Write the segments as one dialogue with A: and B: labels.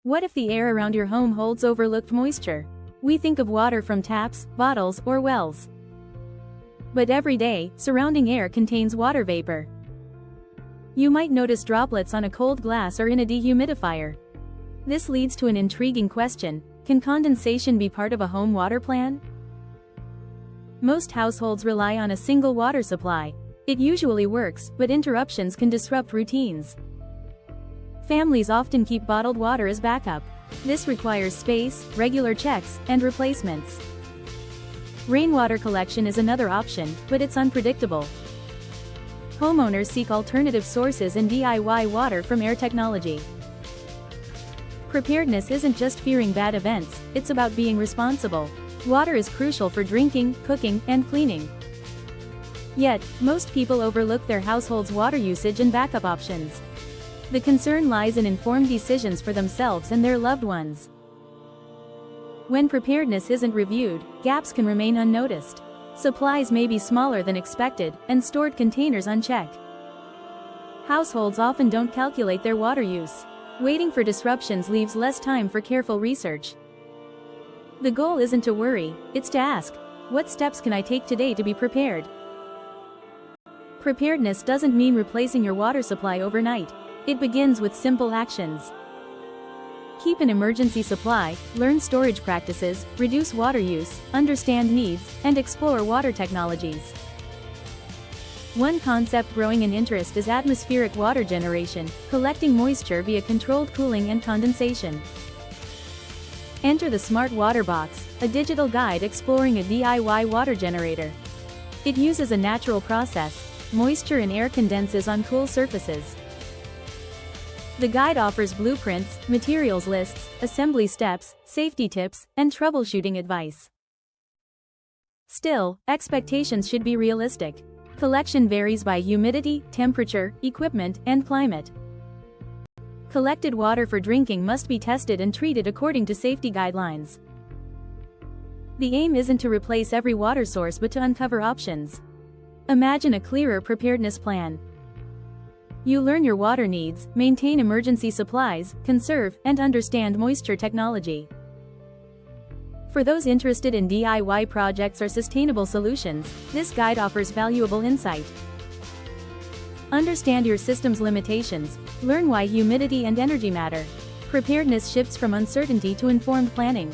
A: What if the air around your home holds overlooked moisture? We think of water from taps, bottles, or wells. But every day, surrounding air contains water vapor. You might notice droplets on a cold glass or in a dehumidifier. This leads to an intriguing question: can condensation be part of a home water plan? Most households rely on a single water supply. It usually works, but interruptions can disrupt routines. Families often keep bottled water as backup. This requires space, regular checks, and replacements. Rainwater collection is another option, but it's unpredictable. Homeowners seek alternative sources and DIY water from air technology. Preparedness isn't just fearing bad events, it's about being responsible. Water is crucial for drinking, cooking, and cleaning. Yet, most people overlook their household's water usage and backup options. The concern lies in informed decisions for themselves and their loved ones. When preparedness isn't reviewed, gaps can remain unnoticed. Supplies may be smaller than expected, and stored containers unchecked. Households often don't calculate their water use. Waiting for disruptions leaves less time for careful research. The goal isn't to worry, it's to ask, what steps can I take today to be prepared? Preparedness doesn't mean replacing your water supply overnight. It begins with simple actions. Keep an emergency supply, learn storage practices, reduce water use, understand needs, and explore water technologies. One concept growing in interest is atmospheric water generation, collecting moisture via controlled cooling and condensation. Enter the Smart Water Box, a digital guide exploring a DIY water generator. It uses a natural process. Moisture and air condenses on cool surfaces. The guide offers blueprints, materials lists, assembly steps, safety tips, and troubleshooting advice. Still, expectations should be realistic. Collection varies by humidity, temperature, equipment, and climate. Collected water for drinking must be tested and treated according to safety guidelines. The aim isn't to replace every water source but to uncover options. Imagine a clearer preparedness plan. You learn your water needs, maintain emergency supplies, conserve, and understand moisture technology. For those interested in DIY projects or sustainable solutions, this guide offers valuable insight. Understand your system's limitations, learn why humidity and energy matter. Preparedness shifts from uncertainty to informed planning.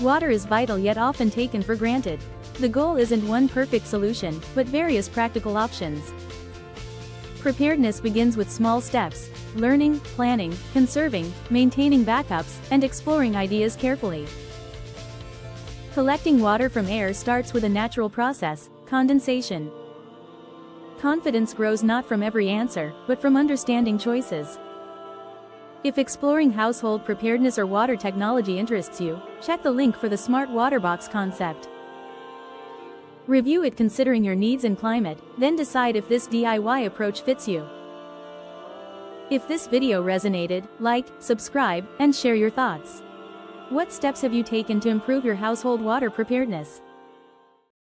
A: Water is vital yet often taken for granted. The goal isn't one perfect solution, but various practical options. Preparedness begins with small steps: learning, planning, conserving, maintaining backups, and exploring ideas carefully. Collecting water from air starts with a natural process: condensation. Confidence grows not from every answer, but from understanding choices. If exploring household preparedness or water technology interests you, check the link for the Smart Water Box concept. Review it considering your needs and climate, then decide if this DIY approach fits you. If this video resonated, like, subscribe, and share your thoughts. What steps have you taken to improve your household water preparedness?